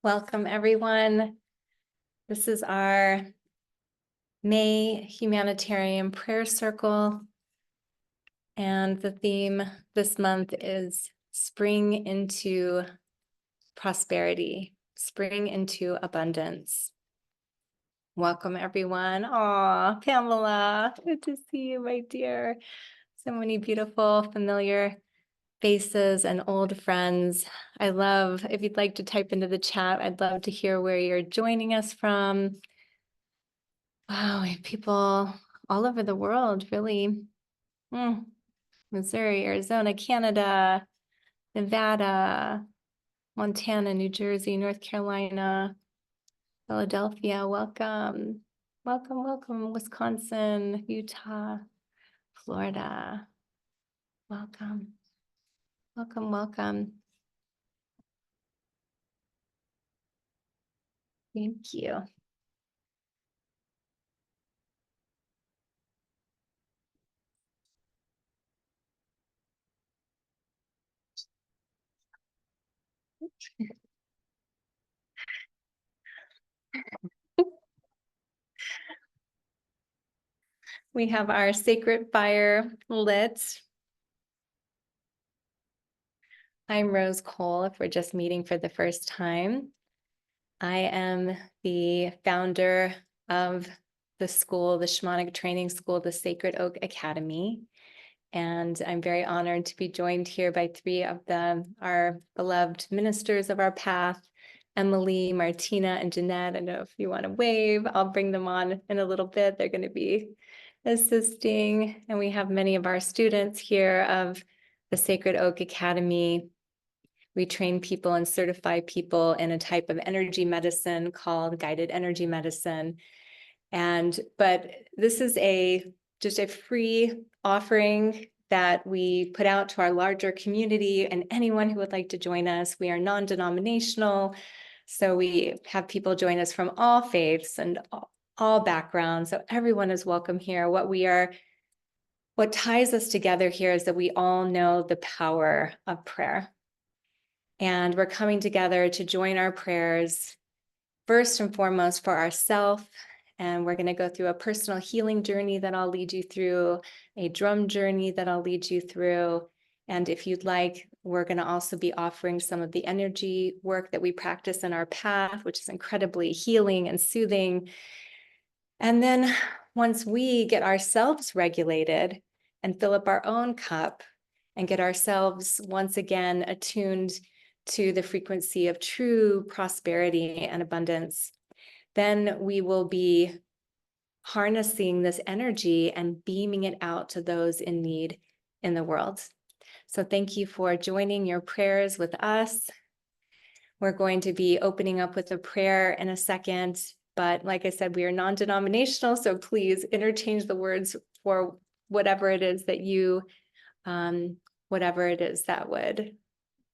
Welcome, everyone. This is our May Humanitarian Prayer Circle, and the theme this month is Spring into Prosperity, Spring into Abundance. Welcome, everyone. Aw, Pamela, good to see you, my dear. So many beautiful, familiar faces and old friends. I love, if you'd like to type into the chat, I'd love to hear where you're joining us from. Wow, we have people all over the world, really. Missouri, Arizona, Canada, Nevada, Montana, New Jersey, North Carolina, Philadelphia. Welcome. Welcome, welcome. Wisconsin, Utah, Florida. Welcome. Welcome, welcome. Thank you. We have our sacred fire lit. I'm Rose Cole, if we're just meeting for the first time. I am the founder of the school, the Shamanic training school, the Sacred Oak Academy. And I'm very honored to be joined here by three of our beloved ministers of our path, Emily, Martina, and Jeanette. I know if you want to wave, I'll bring them on in a little bit. They're going to be assisting. And we have many of our students here of the Sacred Oak Academy. We train people and certify people in a type of energy medicine called guided energy medicine. But this is just a free offering that we put out to our larger community and anyone who would like to join us. We are non-denominational, so we have people join us from all faiths and all backgrounds. So everyone is welcome here. What ties us together here is that we all know the power of prayer. And we're coming together to join our prayers, first and foremost for ourselves. And we're going to go through a personal healing journey that I'll lead you through, a drum journey that I'll lead you through. And if you'd like, we're going to also be offering some of the energy work that we practice in our path, which is incredibly healing and soothing. And then once we get ourselves regulated and fill up our own cup and get ourselves once again attuned to the frequency of true prosperity and abundance, then we will be harnessing this energy and beaming it out to those in need in the world. So thank you for joining your prayers with us. We're going to be opening up with a prayer in a second, but like I said, we are non-denominational, so please interchange the words for whatever it is that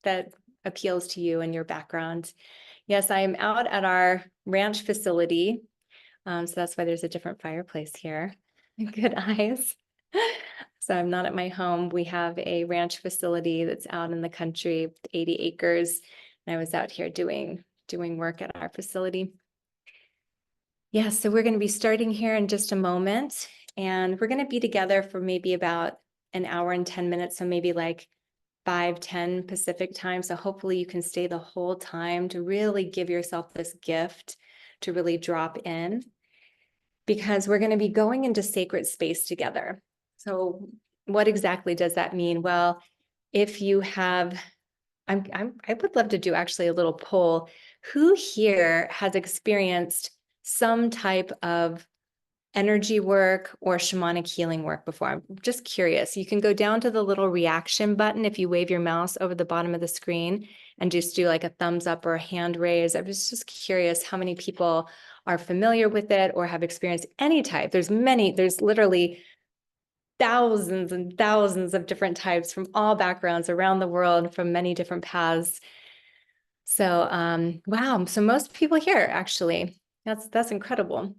that appeals to you and your background. Yes, I am out at our ranch facility. So that's why there's a different fireplace here. Good eyes. So I'm not at my home. We have a ranch facility that's out in the country, 80 acres. And I was out here doing work at our facility. Yeah, so we're going to be starting here in just a moment. And we're going to be together for maybe about an hour and 10 minutes. So maybe like 5:10 Pacific time. So hopefully you can stay the whole time to really give yourself this gift to really drop in, because we're going to be going into sacred space together. So what exactly does that mean? Well, if you have, I would love to do actually a little poll. Who here has experienced some type of energy work or shamanic healing work before? I'm just curious. You can go down to the little reaction button if you wave your mouse over the bottom of the screen and just do like a thumbs up or a hand raise. I was just curious how many people are familiar with it or have experienced any type. There's literally thousands and thousands of different types from all backgrounds around the world, from many different paths. So wow, so most people here actually. That's incredible.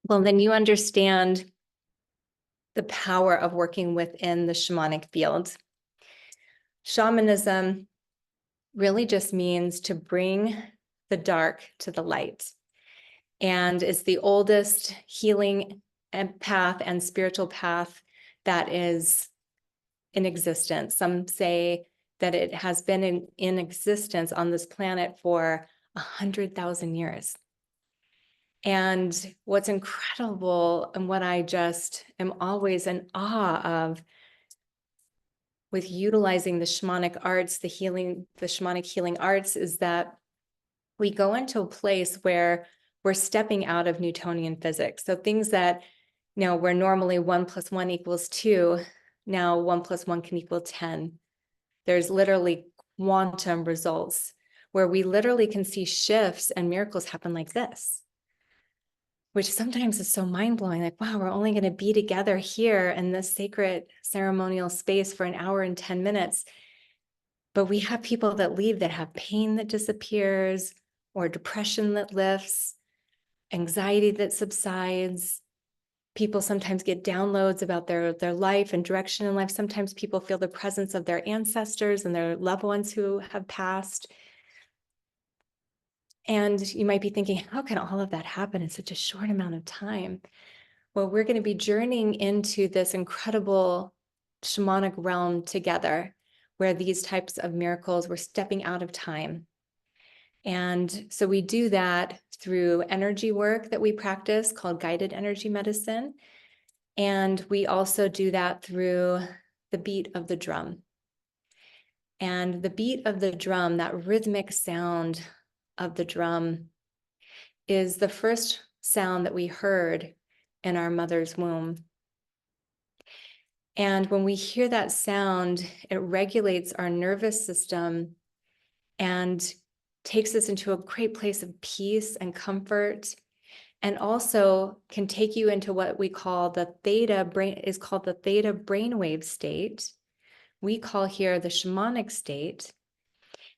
Well, then you understand the power of working within the shamanic field. Shamanism really just means to bring the dark to the light. And it's the oldest healing path and spiritual path that is in existence. Some say that it has been in existence on this planet for 100,000 years. And what's incredible, and what I just am always in awe of with utilizing the shamanic arts, the shamanic healing arts, is that we go into a place where we're stepping out of Newtonian physics. So things that, where normally 1 + 1 = 2, now 1 + 1 can equal 10. There's literally quantum results where we literally can see shifts and miracles happen like this, which sometimes is so mind-blowing. Like, wow, we're only going to be together here in this sacred ceremonial space for an hour and 10 minutes. But we have people that leave that have pain that disappears, or depression that lifts, anxiety that subsides. People sometimes get downloads about their life and direction in life. Sometimes people feel the presence of their ancestors and their loved ones who have passed. And you might be thinking, how can all of that happen in such a short amount of time? Well, we're going to be journeying into this incredible shamanic realm together, where these types of miracles, we're stepping out of time. And so we do that through energy work that we practice called guided energy medicine. And we also do that through the beat of the drum. And the beat of the drum, that rhythmic sound of the drum, is the first sound that we heard in our mother's womb. And when we hear that sound, it regulates our nervous system and takes us into a great place of peace and comfort, and also can take you into what we call the theta brainwave state. We call here the shamanic state.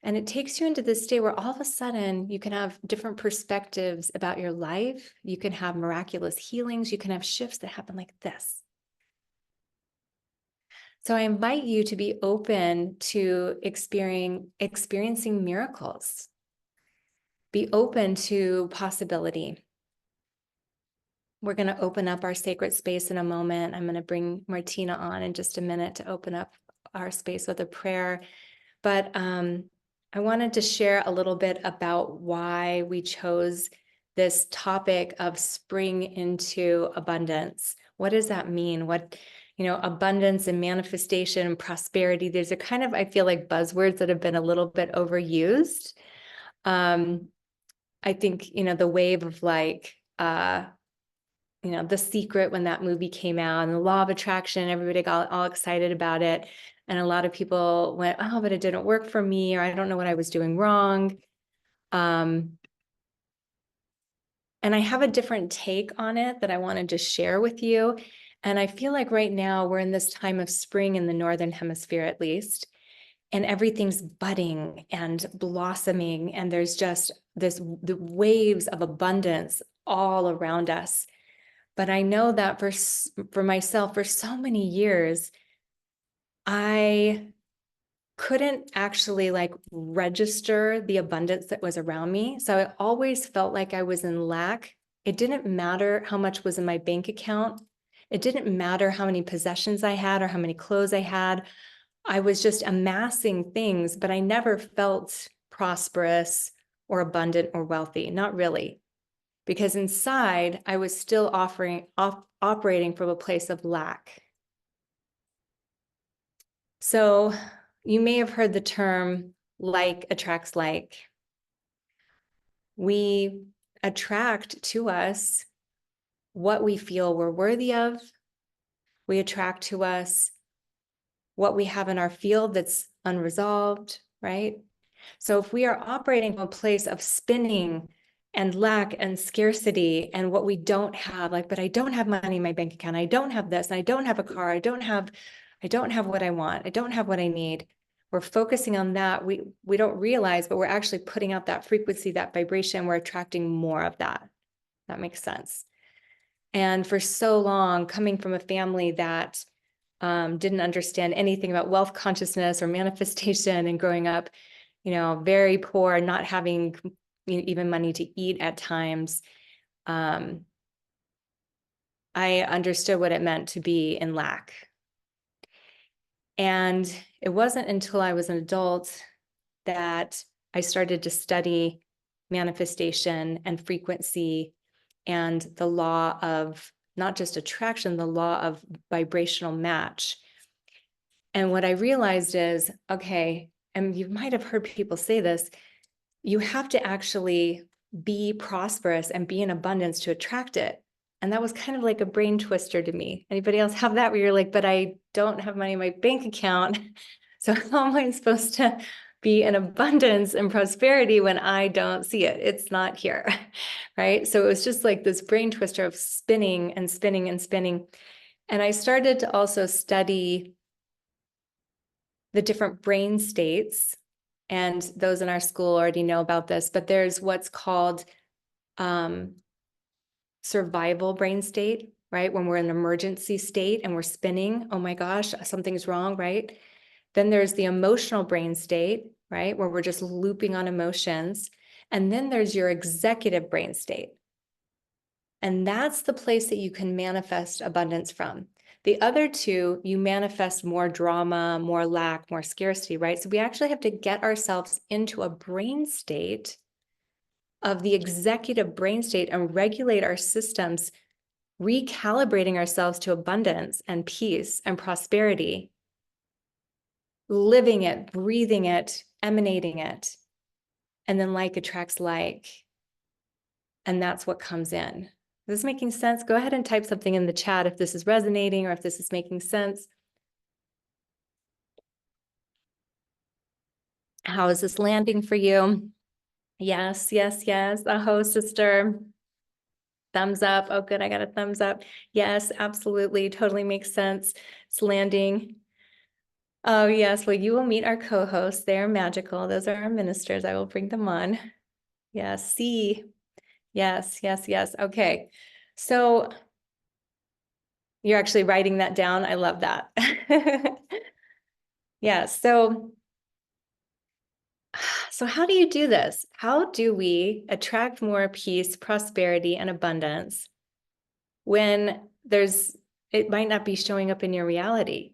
And it takes you into this state where all of a sudden you can have different perspectives about your life. You can have miraculous healings. You can have shifts that happen like this. So I invite you to be open to experiencing miracles. Be open to possibility. We're going to open up our sacred space in a moment. I'm going to bring Martina on in just a minute to open up our space with a prayer. But I wanted to share a little bit about why we chose this topic of spring into abundance. What does that mean? Abundance and manifestation and prosperity, there's a kind of, I feel like, buzzwords that have been a little bit overused. I think, the wave of The Secret, when that movie came out, and the law of attraction, everybody got all excited about it. And a lot of people went, oh, but it didn't work for me, or I don't know what I was doing wrong. And I have a different take on it that I wanted to share with you. And I feel like right now we're in this time of spring in the Northern Hemisphere, at least, and everything's budding and blossoming. And there's just the waves of abundance all around us. But I know that for myself, for so many years, I couldn't actually register the abundance that was around me. So I always felt like I was in lack. It didn't matter how much was in my bank account. It didn't matter how many possessions I had or how many clothes I had. I was just amassing things, but I never felt prosperous or abundant or wealthy. Not really. Because inside, I was still operating from a place of lack. So you may have heard the term like attracts like. We attract to us what we feel we're worthy of. We attract to us what we have in our field that's unresolved, right? So if we are operating from a place of spinning and lack and scarcity and what we don't have, but I don't have money in my bank account, I don't have this, and I don't have a car, I don't have what I want, I don't have what I need. We're focusing on that. We don't realize, but we're actually putting out that frequency, that vibration. We're attracting more of that. That makes sense. And for so long, coming from a family that didn't understand anything about wealth consciousness or manifestation, and growing up very poor, not having even money to eat at times, I understood what it meant to be in lack. And it wasn't until I was an adult that I started to study manifestation and frequency and the law of not just attraction, the law of vibrational match. And what I realized is, okay, and you might have heard people say this, you have to actually be prosperous and be in abundance to attract it. And that was kind of like a brain twister to me. Anybody else have that where you're like, but I don't have money in my bank account. So how am I supposed to be in abundance and prosperity when I don't see it? It's not here, right? So it was just like this brain twister of spinning and spinning and spinning. And I started to also study the different brain states. And those in our school already know about this, but there's what's called survival brain state, right? When we're in an emergency state and we're spinning, oh my gosh, something's wrong, right? Then there's the emotional brain state, right? Where we're just looping on emotions. And then there's your executive brain state. And that's the place that you can manifest abundance from. The other two, you manifest more drama, more lack, more scarcity, right? So we actually have to get ourselves into a brain state of the executive brain state and regulate our systems, recalibrating ourselves to abundance and peace and prosperity, living it, breathing it, emanating it. And then like attracts like. And that's what comes in. Is this making sense? Go ahead and type something in the chat if this is resonating or if this is making sense. How is this landing for you? Yes, yes, yes. Oh, sister. Thumbs up. Oh, good. I got a thumbs up. Yes, absolutely. Totally makes sense. It's landing. Oh, yes. Well, you will meet our co-hosts. They're magical. Those are our ministers. I will bring them on. Yes. See. Yes, yes, yes. Okay. So you're actually writing that down. I love that. Yeah. So how do you do this? How do we attract more peace, prosperity, and abundance when it might not be showing up in your reality?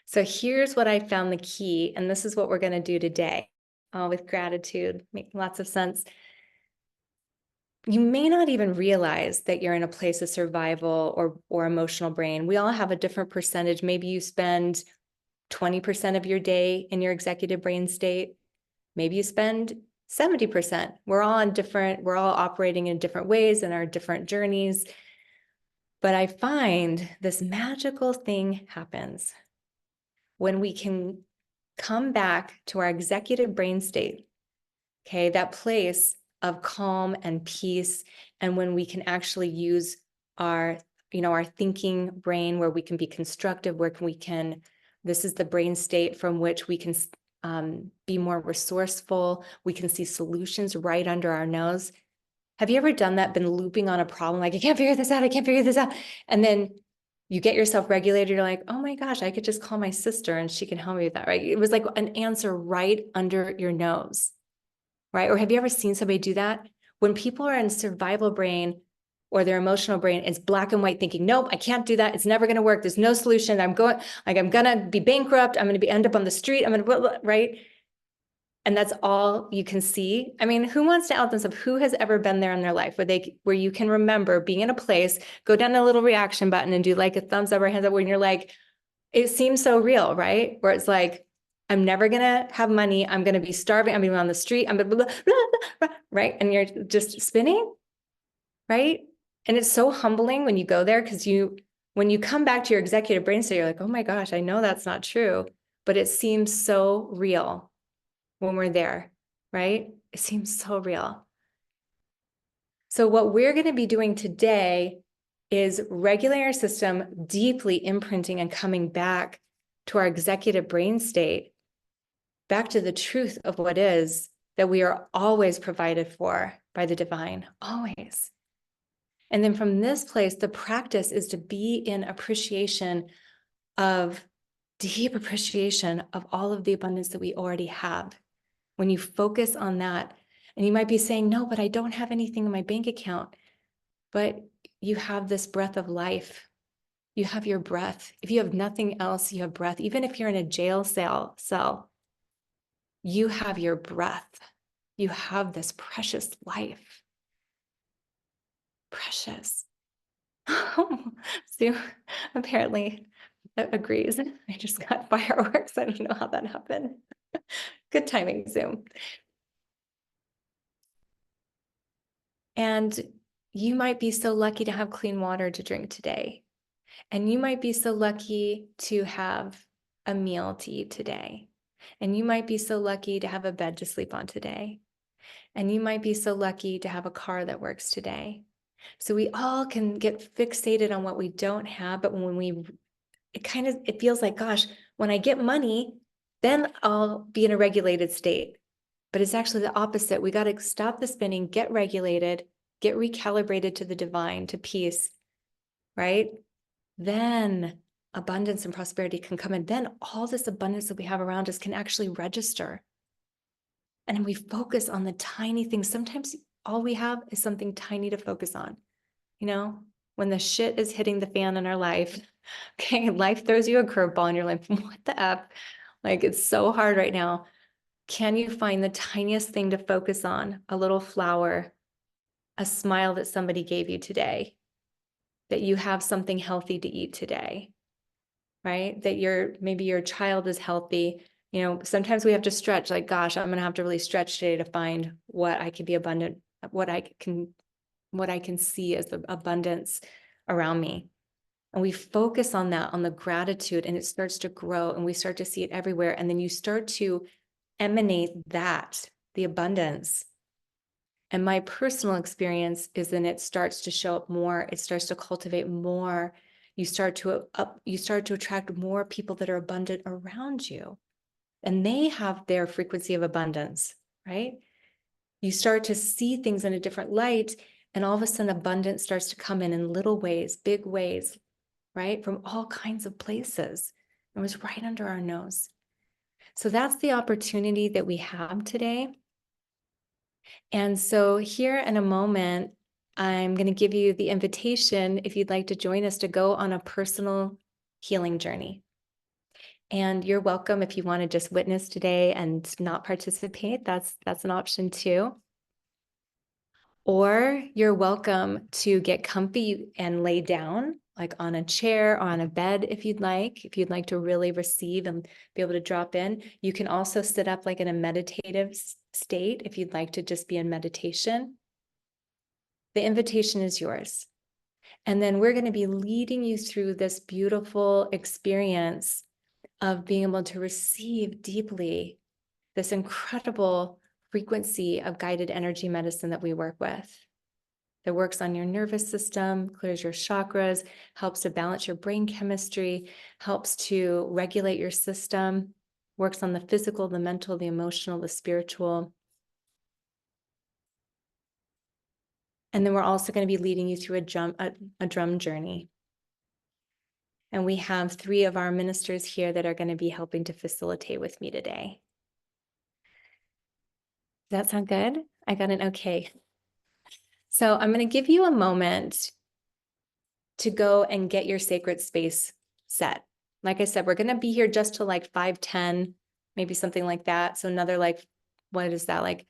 So here's what I found the key, and this is what we're going to do today, with gratitude. Make lots of sense. You may not even realize that you're in a place of survival or emotional brain. We all have a different percentage. Maybe you spend 20% of your day in your executive brain state. Maybe you spend 70%. We're all operating in different ways in our different journeys. But I find this magical thing happens when we can come back to our executive brain state, okay, that place of calm and peace, and when we can actually use our thinking brain, where we can be constructive, this is the brain state from which we can be more resourceful. We can see solutions right under our nose. Have you ever done that, been looping on a problem, like, I can't figure this out, I can't figure this out. And then you get yourself regulated, you're like, oh my gosh, I could just call my sister and she can help me with that, right? It was like an answer right under your nose, right? Or have you ever seen somebody do that? When people are in survival brain or their emotional brain, it's black and white thinking, nope, I can't do that. It's never going to work. There's no solution. I'm going to be bankrupt. I'm going to end up on the street. Right? And that's all you can see. I mean, who wants to out themselves? Who has ever been there in their life where you can remember being in a place, go down a little reaction button and do like a thumbs up or hands up when you're like, it seems so real, right? Where it's like, I'm never going to have money. I'm going to be starving. I'm going to be on the street. I'm going to, right? And you're just spinning, right? And it's so humbling when you go there, because when you come back to your executive brain state, you're like, oh my gosh, I know that's not true, but it seems so real when we're there, right? It seems so real. So what we're going to be doing today is regulating our system, deeply imprinting and coming back to our executive brain state, back to the truth of what is, that we are always provided for by the divine, always. And then from this place, the practice is to be in deep appreciation of all of the abundance that we already have. When you focus on that, and you might be saying, no, but I don't have anything in my bank account, but you have this breath of life. You have your breath. If you have nothing else, you have breath. Even if you're in a jail cell, you have your breath. You have this precious life. Precious. Sue apparently agrees. I just got fireworks. I don't know how that happened. Good timing, Zoom. And you might be so lucky to have clean water to drink today. And you might be so lucky to have a meal to eat today. And you might be so lucky to have a bed to sleep on today. And you might be so lucky to have a car that works today. So we all can get fixated on what we don't have, but when it feels like, gosh, when I get money, then I'll be in a regulated state. But it's actually the opposite. We got to stop the spinning, get regulated, get recalibrated to the divine, to peace, right? Then abundance and prosperity can come in. Then all this abundance that we have around us can actually register. And we focus on the tiny things. Sometimes all we have is something tiny to focus on. You know, when the shit is hitting the fan in our life, okay, life throws you a curveball and you're like, what the F? Like, it's so hard right now. Can you find the tiniest thing to focus on? A little flower, a smile that somebody gave you today, that you have something healthy to eat today, right? That maybe your child is healthy. You know, sometimes we have to stretch, like, gosh, I'm going to have to really stretch today to find what I can be abundant, what I can see as the abundance around me. And we focus on that, on the gratitude, and it starts to grow and we start to see it everywhere. And then you start to emanate that, the abundance. And my personal experience is then it starts to show up more. It starts to cultivate more. You start to attract more people that are abundant around you. And they have their frequency of abundance, right? You start to see things in a different light, and all of a sudden abundance starts to come in little ways, big ways, right? From all kinds of places. It was right under our nose. So that's the opportunity that we have today. And so here in a moment, I'm going to give you the invitation, if you'd like to join us, to go on a personal healing journey. And you're welcome if you want to just witness today and not participate. That's an option too. Or you're welcome to get comfy and lay down, like on a chair or on a bed if you'd like to really receive and be able to drop in. You can also sit up like in a meditative state if you'd like to just be in meditation. The invitation is yours. And then we're going to be leading you through this beautiful experience of being able to receive deeply this incredible frequency of guided energy medicine that we work with. That works on your nervous system, clears your chakras, helps to balance your brain chemistry, helps to regulate your system, works on the physical, the mental, the emotional, the spiritual. And then we're also going to be leading you through a drum journey. And we have 3 of our ministers here that are going to be helping to facilitate with me today. Does that sound good? I got an okay. So I'm going to give you a moment to go and get your sacred space set. Like I said, we're going to be here just till like 5:10, maybe something like that. So another like, what is that, like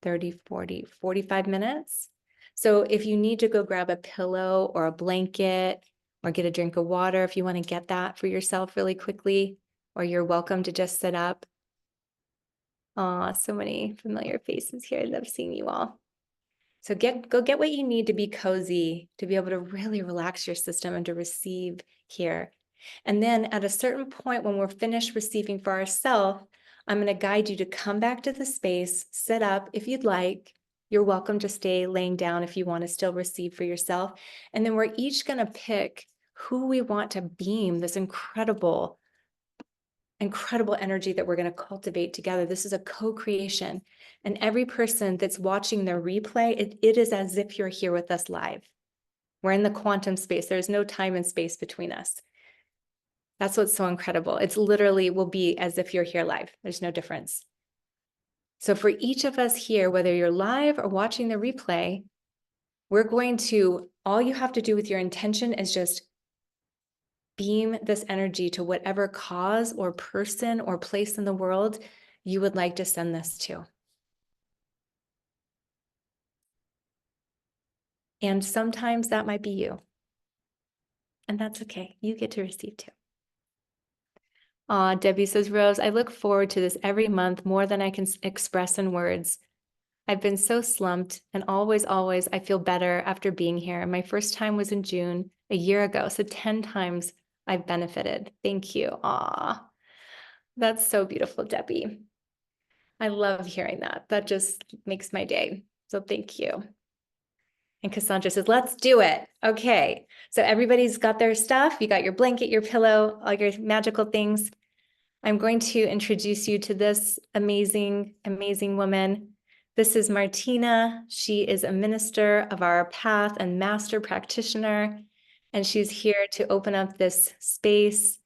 30, 40, 45 minutes? So if you need to go grab a pillow or a blanket or get a drink of water, if you want to get that for yourself really quickly, or you're welcome to just sit up. Oh, so many familiar faces here. I love seeing you all. So go get what you need to be cozy, to be able to really relax your system and to receive here. And then at a certain point when we're finished receiving for ourselves, I'm going to guide you to come back to the space, sit up if you'd like. You're welcome to stay laying down if you want to still receive for yourself. And then we're each going to pick who we want to beam this incredible energy that we're going to cultivate together. This is a co-creation. And every person that's watching the replay, it is as if you're here with us live. We're in the quantum space. There's no time and space between us. That's what's so incredible. It's literally will be as if you're here live. There's no difference. So for each of us here, whether you're live or watching the replay, we're going to, all you have to do with your intention is just beam this energy to whatever cause or person or place in the world you would like to send this to. And sometimes that might be you. And that's okay. You get to receive too. Debbie says, Rose, I look forward to this every month more than I can express in words. I've been so slumped and always, I feel better after being here. My first time was in June a year ago. So 10 times I've benefited. Thank you. Aw, that's so beautiful, Debbie. I love hearing that. That just makes my day. So thank you. And Cassandra says, let's do it. Okay. So everybody's got their stuff. You got your blanket, your pillow, all your magical things. I'm going to introduce you to this amazing, amazing woman. This is Martina. She is a minister of our path and master practitioner. And she's here to open up this space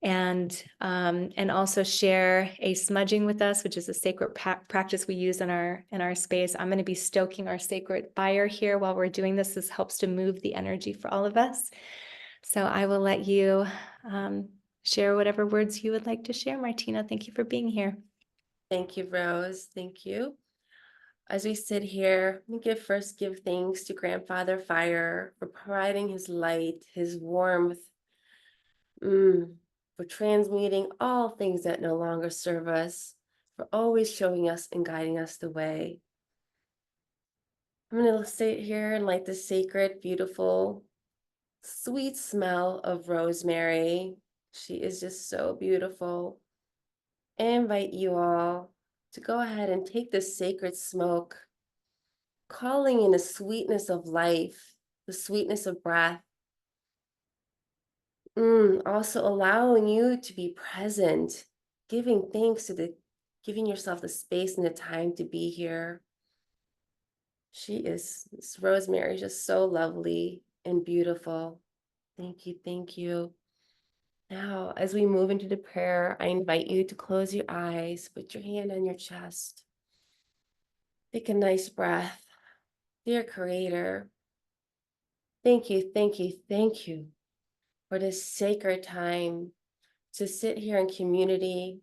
and also share a smudging with us, which is a sacred practice we use in our space. I'm going to be stoking our sacred fire here while we're doing this. This helps to move the energy for all of us. So I will let you share whatever words you would like to share, Martina. Thank you for being here. Thank you, Rose. Thank you. As we sit here, we first give thanks to Grandfather Fire for providing his light, his warmth, for transmuting all things that no longer serve us, for always showing us and guiding us the way. I'm going to sit here and light the sacred, beautiful, sweet smell of rosemary. She is just so beautiful. I invite you all to go ahead and take this sacred smoke, calling in the sweetness of life, the sweetness of breath. Also allowing you to be present, giving thanks to giving yourself the space and the time to be here. This Rosemary is just so lovely and beautiful. Thank you, thank you. Now, as we move into the prayer, I invite you to close your eyes, put your hand on your chest. Take a nice breath. Dear Creator, thank you, thank you, thank you for this sacred time to sit here in community,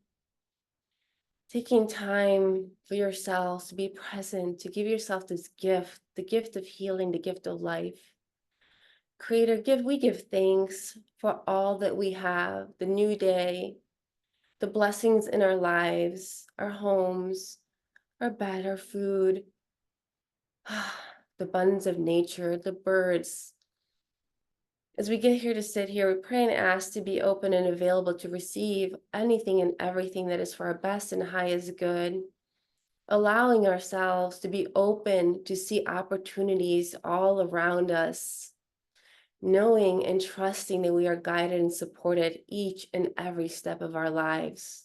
taking time for yourselves to be present, to give yourself this gift, the gift of healing, the gift of life. Creator, we give thanks for all that we have, the new day, the blessings in our lives, our homes, our bed, our food, the abundance of nature, the birds. As we get here to sit here, we pray and ask to be open and available to receive anything and everything that is for our best and highest good, allowing ourselves to be open to see opportunities all around us, knowing and trusting that we are guided and supported each and every step of our lives.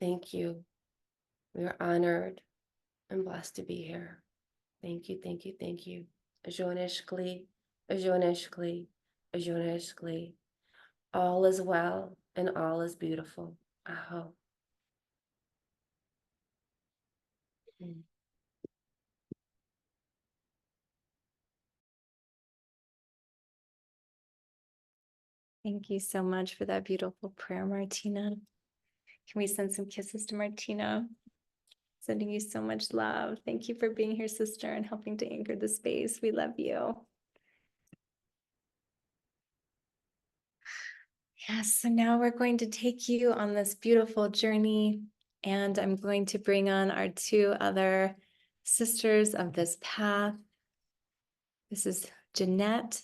Thank you. We are honored and blessed to be here. Thank you, thank you, thank you. Ajoneshkli, Ajoneshkli, Ajoneshkli. All is well and all is beautiful. Aho. Thank you so much for that beautiful prayer, Martina. Can we send some kisses to Martina? Sending you so much love. Thank you for being here, sister, and helping to anchor the space. We love you. Yes, so now we're going to take you on this beautiful journey, and I'm going to bring on our two other sisters of this path. This is Jeanette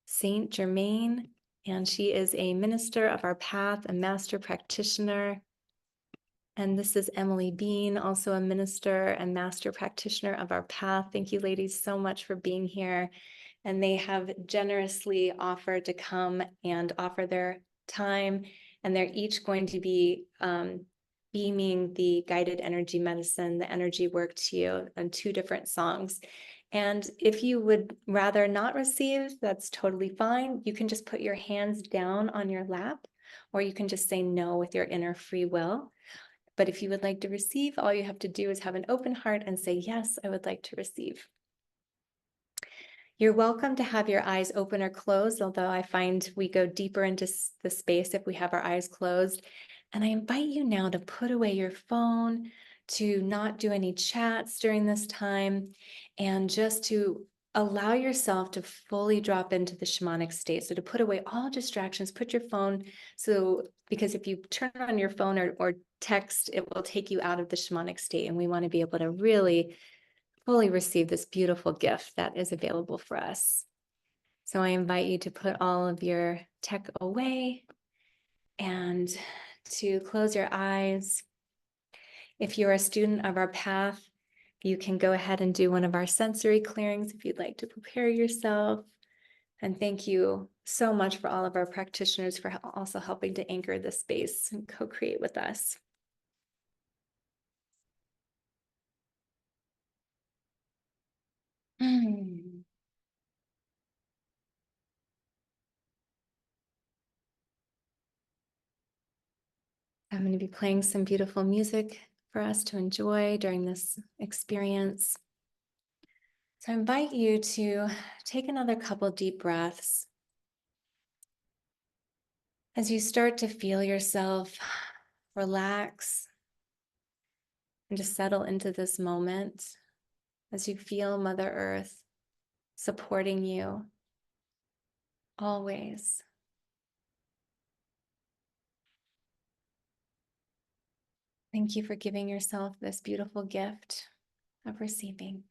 Saint Germain, and she is a minister of our path, a master practitioner. And this is Emily Bean, also a minister and master practitioner of our path. Thank you, ladies, so much for being here. And they have generously offered to come and offer their time. And they're each going to be beaming the guided energy medicine, the energy work to you on 2 different songs. And if you would rather not receive, that's totally fine. You can just put your hands down on your lap or you can just say no with your inner free will. But if you would like to receive, all you have to do is have an open heart and say, yes, I would like to receive. You're welcome to have your eyes open or closed, although I find we go deeper into the space if we have our eyes closed. And I invite you now to put away your phone, to not do any chats during this time, and just to allow yourself to fully drop into the shamanic state. So to put away all distractions, put your phone, because if you turn on your phone or text, it will take you out of the shamanic state. And we want to be able to really fully receive this beautiful gift that is available for us. So I invite you to put all of your tech away and to close your eyes. If you're a student of our path, you can go ahead and do one of our sensory clearings if you'd like to prepare yourself. And thank you so much for all of our practitioners for also helping to anchor this space and co-create with us. I'm going to be playing some beautiful music for us to enjoy during this experience. So I invite you to take another couple deep breaths. As you start to feel yourself relax and just settle into this moment, as you feel Mother Earth supporting you always. Thank you for giving yourself this beautiful gift of receiving.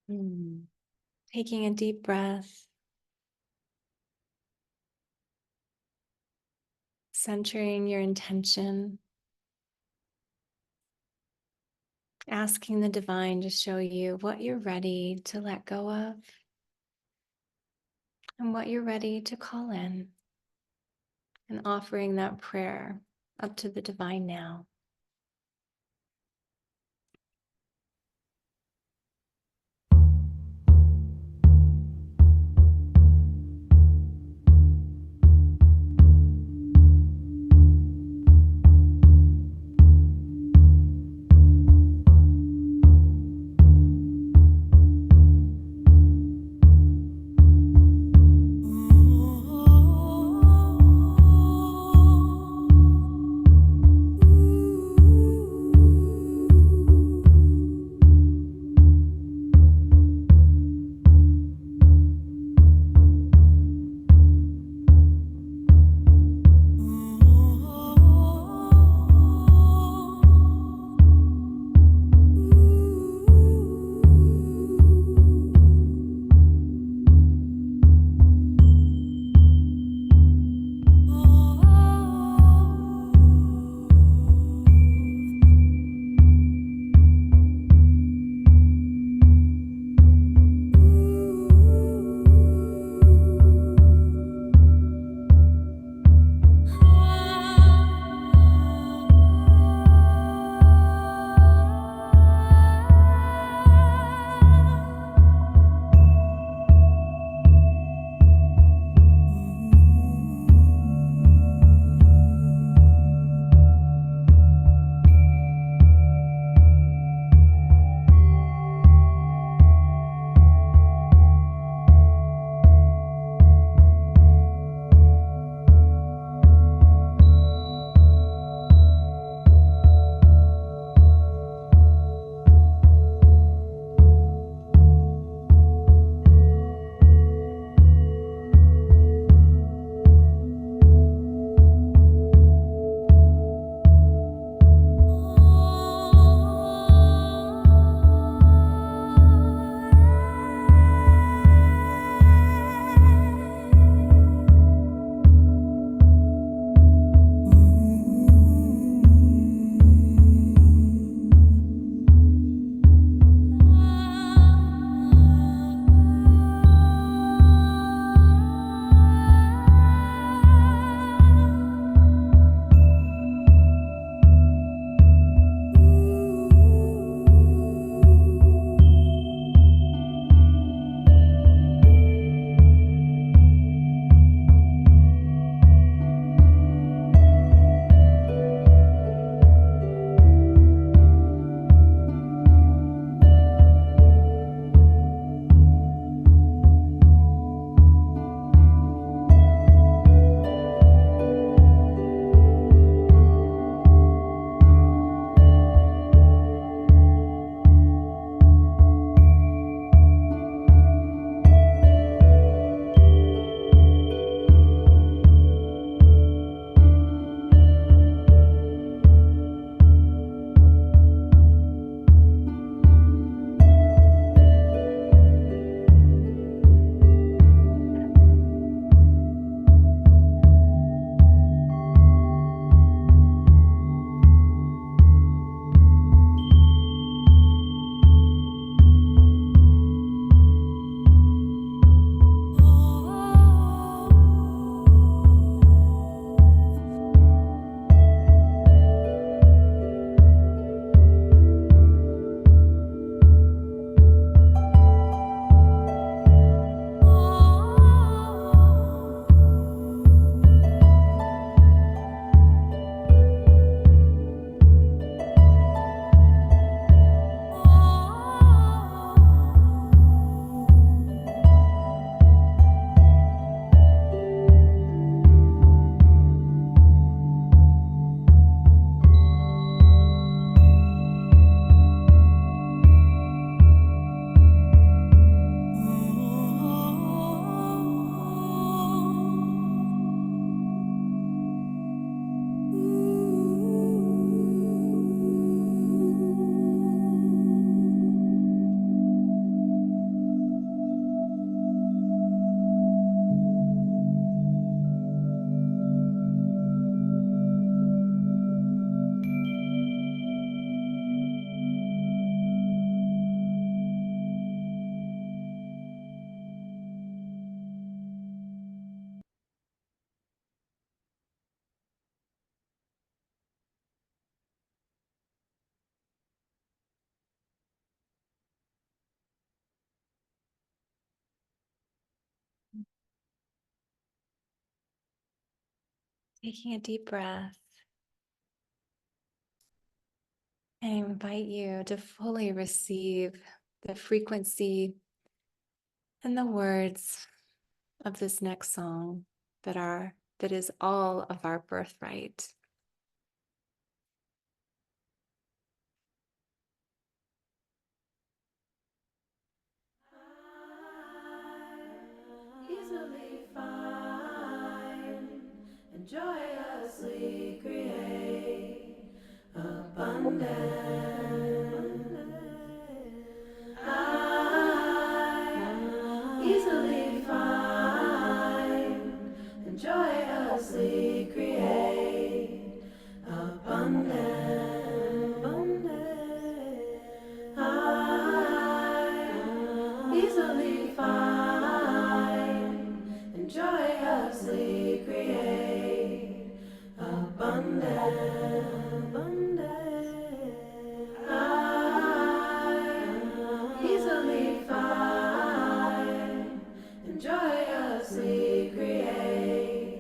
Taking a deep breath, centering your intention, asking the divine to show you what you're ready to let go of and what you're ready to call in, and offering that prayer up to the divine now. Taking a deep breath. I invite you to fully receive the frequency and the words of this next song that is all of our birthright. Easily find and joyously create abundance. I easily find and joyously create abundance. I easily find and joyously create abundance. I easily find and joyously create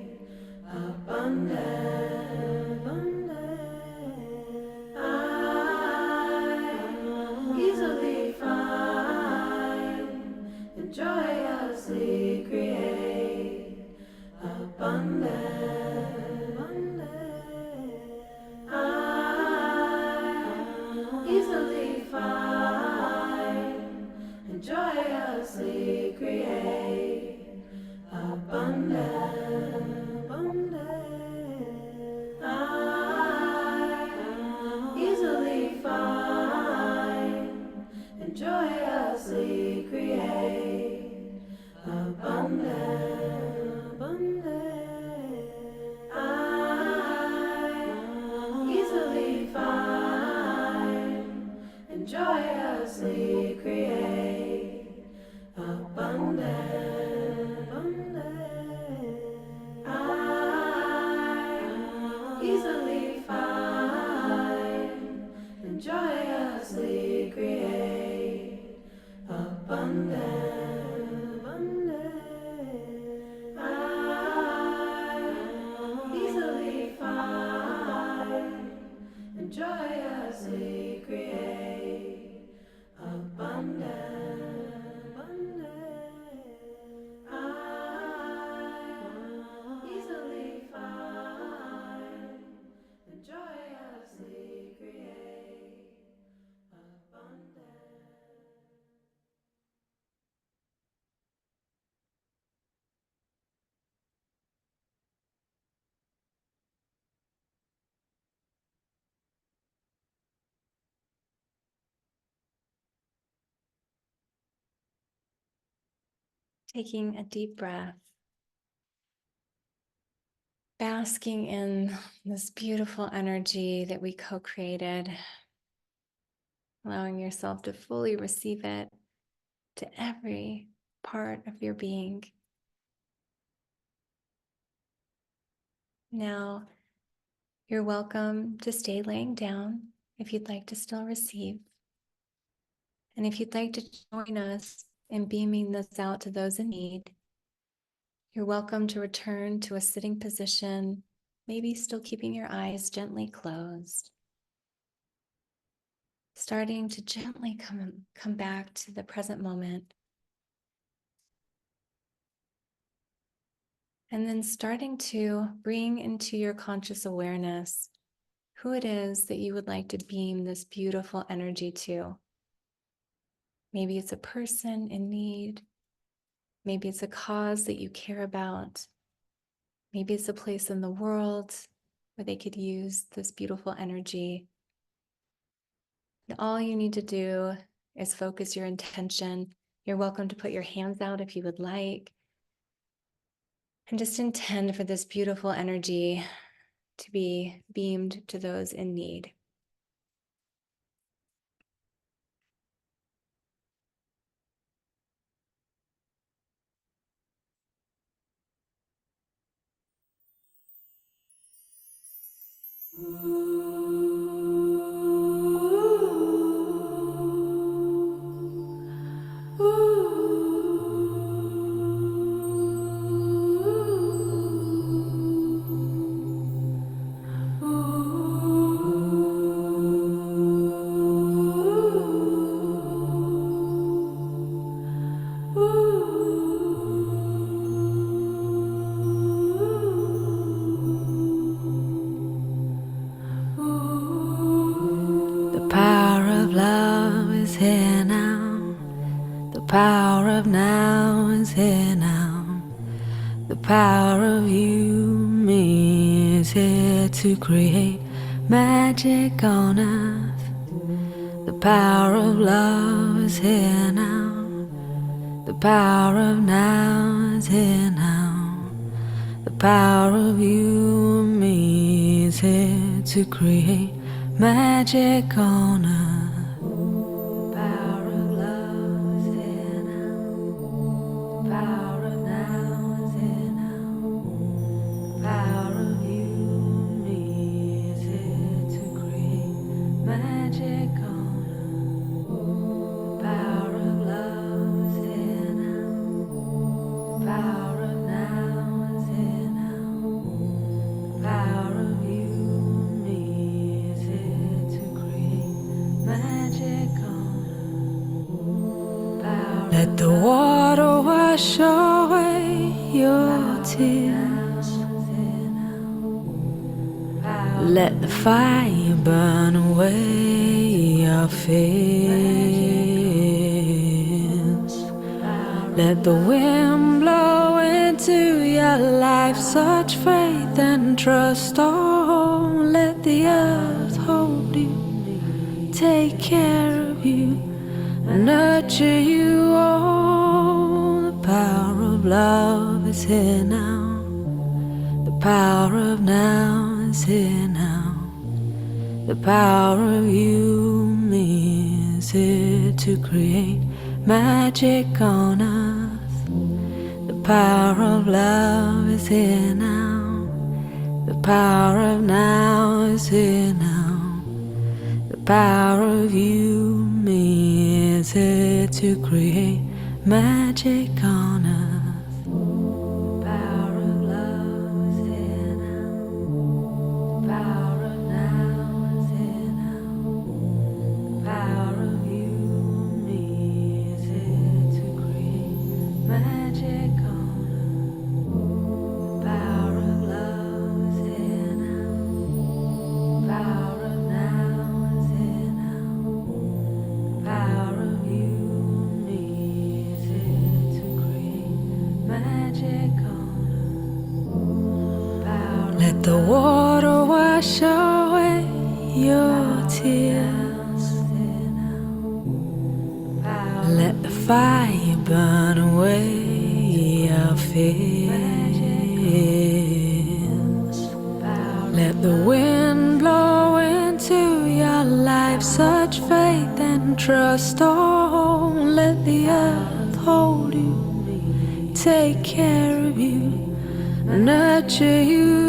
abundance. I easily find and joyously create abundance. I easily find and joyously create abundance. I easily find and joyously create abundance. I easily find and joyously create abundance. I easily find and joyously create abundance. I easily find and joyously create abundance. I easily find and joyously create abundance. Taking a deep breath, basking in this beautiful energy that we co-created, allowing yourself to fully receive it to every part of your being. Now, you're welcome to stay laying down if you'd like to still receive. And if you'd like to join us in beaming this out to those in need, you're welcome to return to a sitting position, maybe still keeping your eyes gently closed. Starting to gently come back to the present moment. And then starting to bring into your conscious awareness who it is that you would like to beam this beautiful energy to. Maybe it's a person in need. Maybe it's a cause that you care about. Maybe it's a place in the world where they could use this beautiful energy. And all you need to do is focus your intention. You're welcome to put your hands out if you would like. And just intend for this beautiful energy to be beamed to those in need. power of love is here now. The power of now is here now. The power of you, me, is here to create magic on earth. The power of love is here now. The power of now is here now. The power of you and me is here to create magic on earth. The power of love is here now. The power of now is here now. The power of you and me is here to create magic on earth. The power of love is here now. The power of now is here now. The power of you and me is here to create magic on earth. Let the water wash away your tears. Let the fire burn away your fears. Let the wind blow into your life such faith and trust. Oh, let the earth hold you, take care of you, nurture you. Oh, the power of love is here now. The power of now is here now. The power of you and me is here to create magic on earth. The power of love is here now. The power of now is here now. The power of you and me is here to create magic on earth. The power of love is here now. The power of now is here now. The power of you and me is here to create magic on earth. The power of love is here now. The power of now is here now. The power of you and me is here to create magic on earth. Let the water wash away your tears. Let the fire burn away your fears. Let the wind blow into your life such faith and trust. Oh, let the earth hold you, take care of you, nurture you.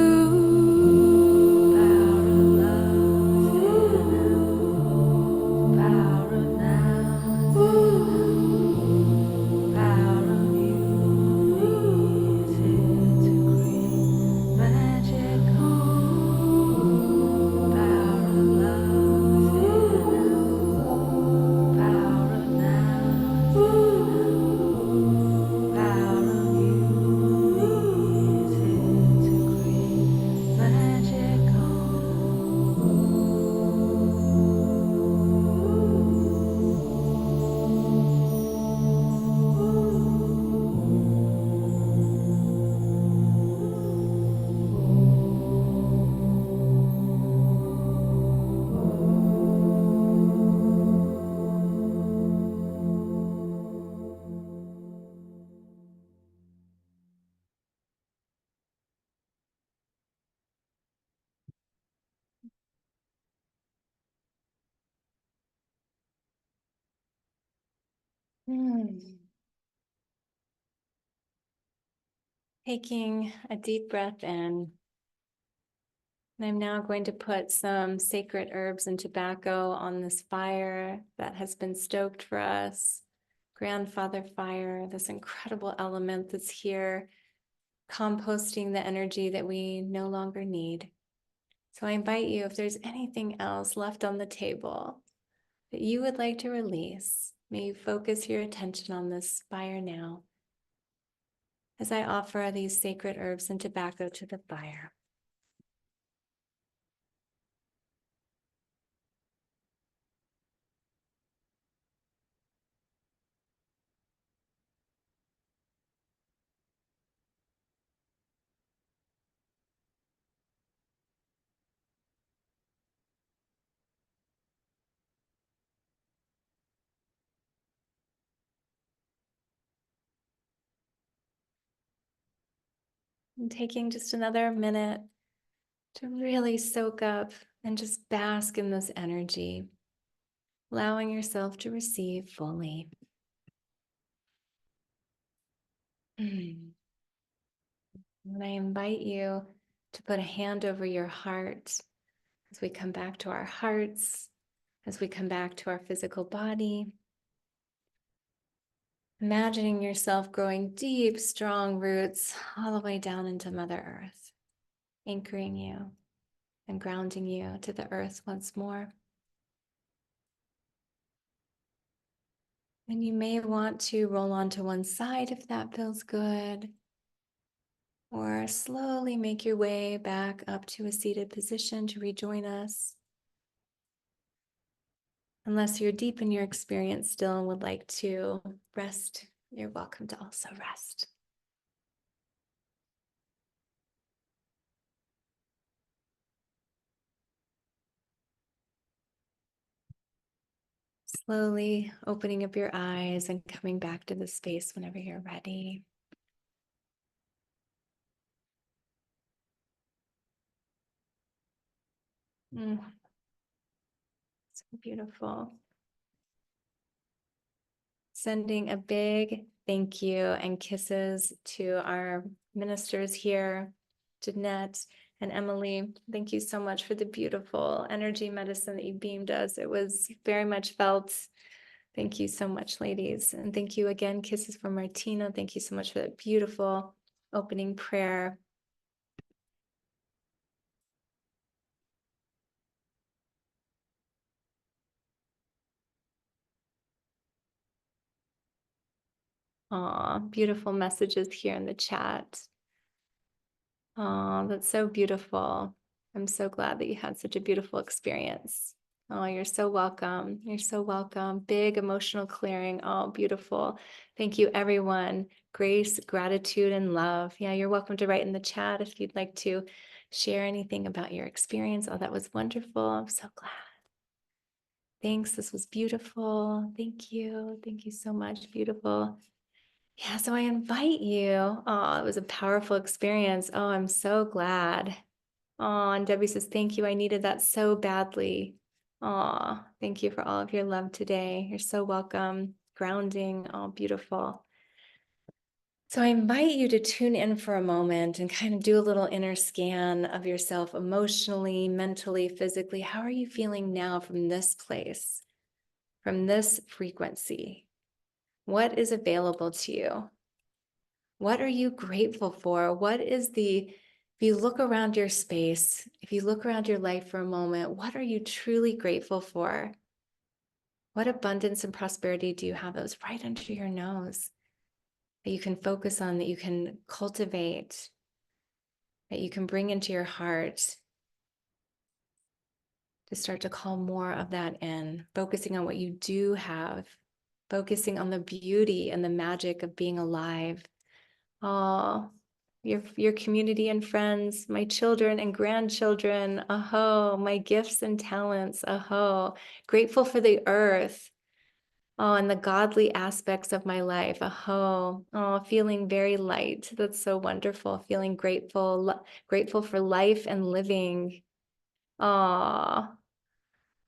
Taking a deep breath in. And I'm now going to put some sacred herbs and tobacco on this fire that has been stoked for us. Grandfather fire, this incredible element that's here, composting the energy that we no longer need. So I invite you, if there's anything else left on the table that you would like to release, may you focus your attention on this fire now as I offer these sacred herbs and tobacco to the fire. And taking just another minute to really soak up and just bask in this energy, allowing yourself to receive fully. And I invite you to put a hand over your heart as we come back to our hearts, as we come back to our physical body. Imagining yourself growing deep, strong roots all the way down into Mother Earth, anchoring you and grounding you to the earth once more. And you may want to roll onto one side if that feels good, or slowly make your way back up to a seated position to rejoin us. Unless you're deep in your experience still and would like to rest, you're welcome to also rest. Slowly opening up your eyes and coming back to the space whenever you're ready. So beautiful. Sending a big thank you and kisses to our ministers here, Jeanette and Emily. Thank you so much for the beautiful energy medicine that you beamed us. It was very much felt. Thank you so much, ladies. And thank you again, kisses from Martina. Thank you so much for that beautiful opening prayer. Aw, beautiful messages here in the chat. Oh, that's so beautiful. I'm so glad that you had such a beautiful experience. Oh, you're so welcome. You're so welcome. Big emotional clearing. Oh, beautiful. Thank you, everyone. Grace, gratitude, and love. Yeah, you're welcome to write in the chat if you'd like to share anything about your experience. Oh, that was wonderful. I'm so glad. Thanks. This was beautiful. Thank you. Thank you so much. Beautiful. Yeah, so I invite you. Oh, it was a powerful experience. Oh, I'm so glad. Oh, and Debbie says, thank you. I needed that so badly. Oh, thank you for all of your love today. You're so welcome. Grounding. Oh, beautiful. So I invite you to tune in for a moment and kind of do a little inner scan of yourself emotionally, mentally, physically. How are you feeling now from this place, from this frequency? What is available to you? What are you grateful for? What is if you look around your space, if you look around your life for a moment, what are you truly grateful for? What abundance and prosperity do you have that was right under your nose that you can focus on, that you can cultivate, that you can bring into your heart to start to call more of that in, focusing on what you do have, focusing on the beauty and the magic of being alive. Oh, your community and friends, my children and grandchildren, aho, my gifts and talents, aho, grateful for the earth, oh, and the godly aspects of my life, aho, oh, feeling very light. That's so wonderful, feeling grateful, grateful for life and living. Oh,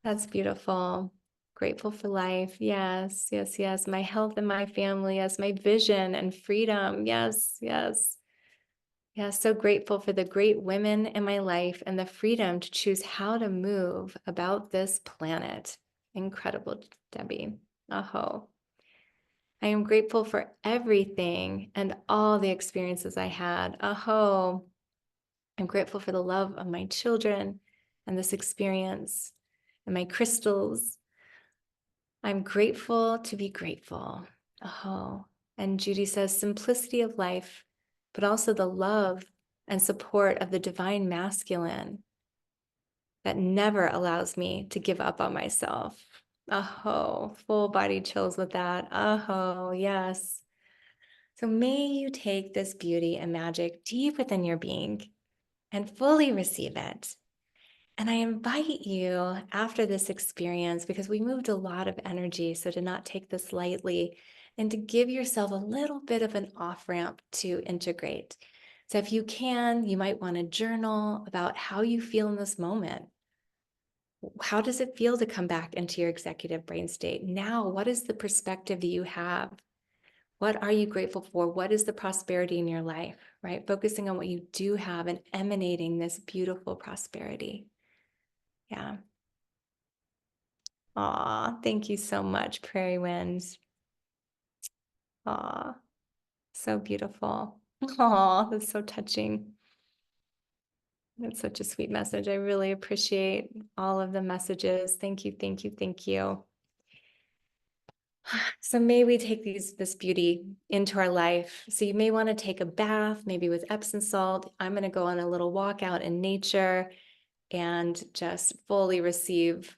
that's beautiful. Grateful for life. Yes, yes, yes. My health and my family. Yes, my vision and freedom. Yes, yes. Yeah, so grateful for the great women in my life and the freedom to choose how to move about this planet. Incredible, Debbie. Aho. I am grateful for everything and all the experiences I had. Aho. I'm grateful for the love of my children and this experience and my crystals. I'm grateful to be grateful. Aho. And Judy says, simplicity of life, but also the love and support of the divine masculine that never allows me to give up on myself. Aho, full body chills with that. Aho, yes. So may you take this beauty and magic deep within your being and fully receive it. And I invite you after this experience, because we moved a lot of energy, so to not take this lightly and to give yourself a little bit of an off-ramp to integrate. So if you can, you might want to journal about how you feel in this moment. How does it feel to come back into your executive brain state? Now, what is the perspective that you have? What are you grateful for? What is the prosperity in your life, right? Focusing on what you do have and emanating this beautiful prosperity. Yeah. Aw, thank you so much, Prairie Winds. Aw, so beautiful. Aw, that's so touching. That's such a sweet message. I really appreciate all of the messages. Thank you, thank you, thank you. So may we take this beauty into our life. So you may want to take a bath, maybe with Epsom salt. I'm going to go on a little walk out in nature and just fully receive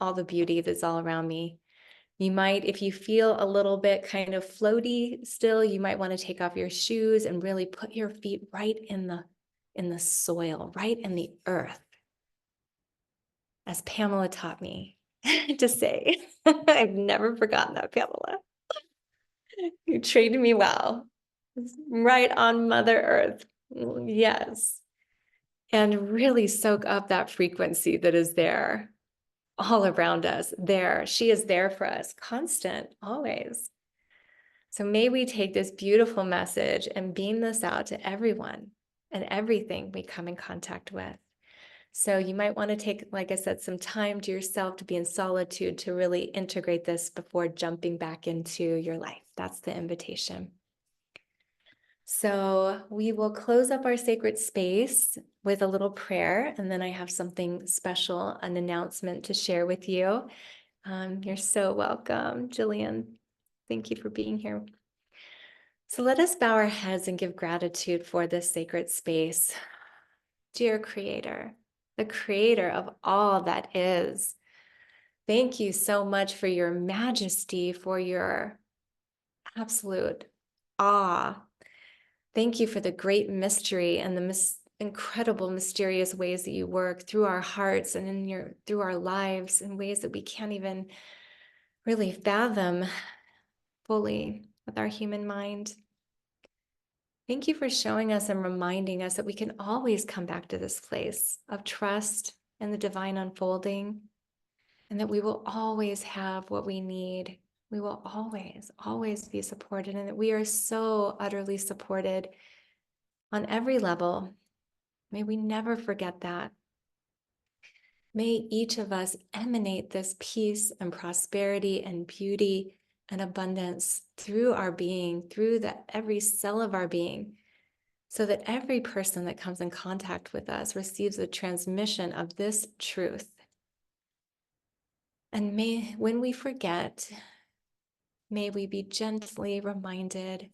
all the beauty that's all around me. You might, if you feel a little bit kind of floaty still, you might want to take off your shoes and really put your feet right in the soil, right in the earth. As Pamela taught me to say. I've never forgotten that, Pamela. You treated me well. Right on Mother Earth. Yes. And really soak up that frequency that is there all around us. There. She is there for us, constant, always. So may we take this beautiful message and beam this out to everyone and everything we come in contact with. So you might want to take, like I said, some time to yourself to be in solitude to really integrate this before jumping back into your life. That's the invitation. So we will close up our sacred space with a little prayer, and then I have something special, an announcement to share with you. You're so welcome, Jillian. Thank you for being here. So let us bow our heads and give gratitude for this sacred space. Dear Creator, the creator of all that is, thank you so much for your majesty, for your absolute awe. Thank you for the great mystery and the incredible, mysterious ways that you work through our hearts and through our lives in ways that we can't even really fathom fully with our human mind. Thank you for showing us and reminding us that we can always come back to this place of trust and the divine unfolding, and that we will always have what we need. We will always, always be supported, and that we are so utterly supported on every level. May we never forget that. May each of us emanate this peace and prosperity and beauty and abundance through our being, through every cell of our being, so that every person that comes in contact with us receives a transmission of this truth. And when we forget, may we be gently reminded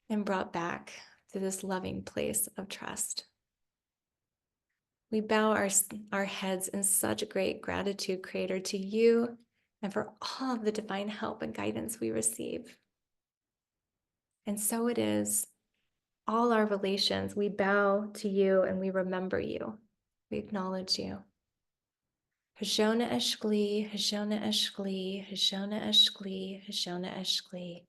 and brought back to this loving place of trust. We bow our heads in such great gratitude, Creator, to you and for all of the divine help and guidance we receive. And so it is, all our relations, we bow to you and we remember you. We acknowledge you. Hashona Eshkli, Hashona Eshkli, Hashona Eshkli, Hashona Eshkli.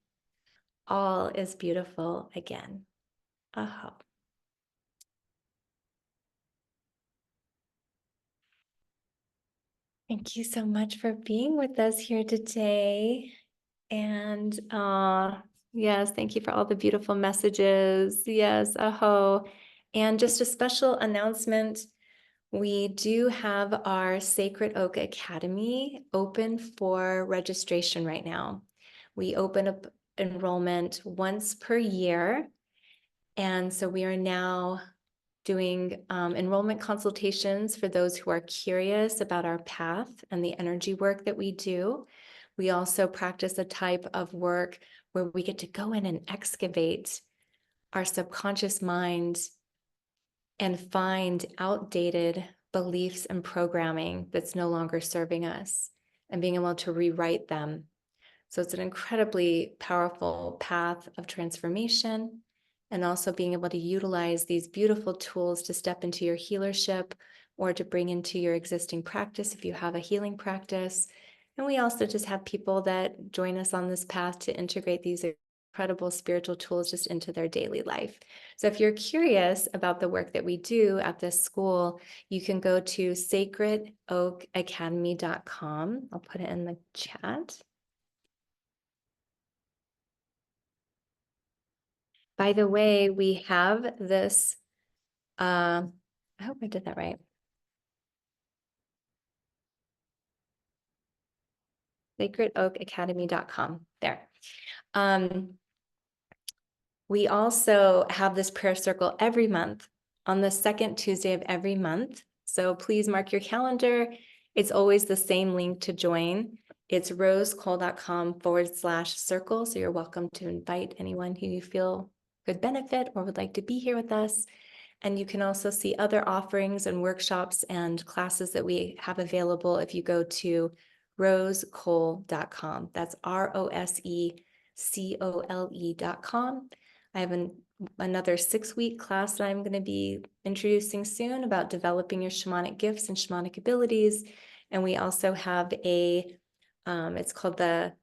All is beautiful again. Aho. Thank you so much for being with us here today. And yes, thank you for all the beautiful messages. Yes, aho. And just a special announcement. We do have our Sacred Oak Academy open for registration right now. We open up enrollment once per year. And so we are now doing enrollment consultations for those who are curious about our path and the energy work that we do. We also practice a type of work where we get to go in and excavate our subconscious mind and find outdated beliefs and programming that's no longer serving us and being able to rewrite them. So it's an incredibly powerful path of transformation, and also being able to utilize these beautiful tools to step into your healership or to bring into your existing practice if you have a healing practice. And we also just have people that join us on this path to integrate these incredible spiritual tools just into their daily life. So if you're curious about the work that we do at this school, you can go to sacredoakacademy.com. I'll put it in the chat. By the way, we have this, I hope I did that right. sacredoakacademy.com. There. We also have this prayer circle every month on the second Tuesday of every month. So please mark your calendar. It's always the same link to join. It's rosecole.com/circle. So you're welcome to invite anyone who you feel could benefit or would like to be here with us. And you can also see other offerings and workshops and classes that we have available if you go to rosecole.com. That's ROSECOLE.com. I have another 6-week class that I'm going to be introducing soon about developing your shamanic gifts and shamanic abilities. And we also have it's called the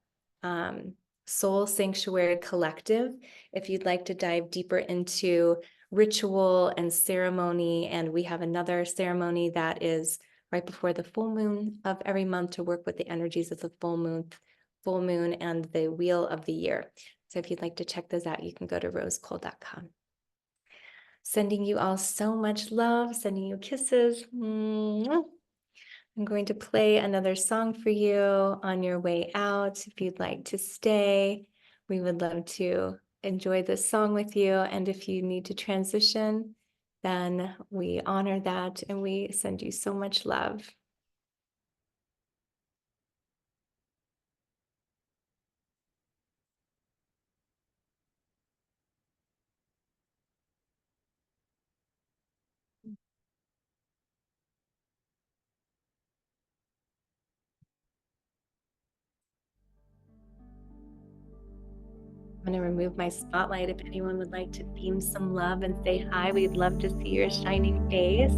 Soul Sanctuary Collective. If you'd like to dive deeper into ritual and ceremony, and we have another ceremony that is right before the full moon of every month to work with the energies of the full moon and the wheel of the year. So if you'd like to check those out, you can go to rosecole.com. Sending you all so much love, sending you kisses. Mwah. I'm going to play another song for you on your way out. If you'd like to stay, we would love to enjoy this song with you. And if you need to transition, then we honor that and we send you so much love. I'm going to remove my spotlight. If anyone would like to beam some love and say hi, we'd love to see your shining face.